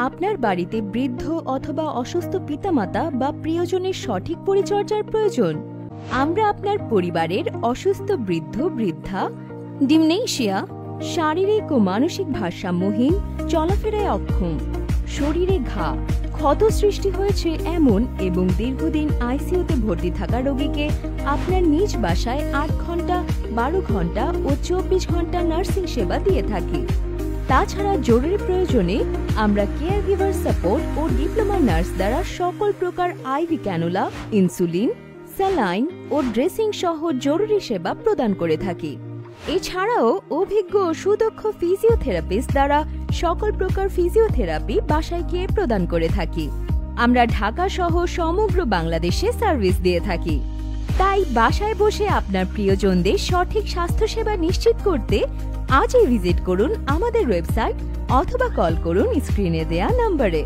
আপনার বাড়িতে বৃদ্ধ অথবা অসুস্থ পিতামাতা বা প্রিয়জনের সঠিক পরিচর্যার প্রয়োজন? আমরা আপনার পরিবারের অসুস্থ বৃদ্ধ বৃদ্ধা, ডিমনেশিয়া, শারীরিক ও মানসিক ভারসাম্যহীন, চলাফেরায় অক্ষম, শরীরে ঘা, ক্ষত সৃষ্টি হয়েছে এমন এবং দীর্ঘদিন আইসিইউতে ভর্তি থাকা রোগীকে আপনার নিজ বাসায় ৮ ঘন্টা, ১২ ঘন্টা ও ২৪ ঘন্টা নার্সিং সেবা দিয়ে থাকি। তাছাড়া জরুরি প্রয়োজনে আমরা কেয়ার গিভার সাপোর্ট ও ডিপ্লোমা নার্স দ্বারা সকল প্রকার আইভি ক্যানুলা, ইনসুলিন, স্যালাইন ও ড্রেসিং সহ জরুরি সেবা প্রদান করে থাকি। এছাড়াও অভিজ্ঞ ও সুদক্ষ ফিজিওথেরাপিস্ট দ্বারা সকল প্রকার ফিজিওথেরাপি বাসায় গিয়ে প্রদান করে থাকি। আমরা ঢাকা সহ সমগ্র বাংলাদেশে সার্ভিস দিয়ে থাকি। তাই বাসায় বসে আপনার প্রিয়জনদের সঠিক স্বাস্থ্যসেবা নিশ্চিত করতে আজই ভিজিট করুন আমাদের ওয়েবসাইট অথবা কল করুন স্ক্রিনে দেয়া নম্বরে।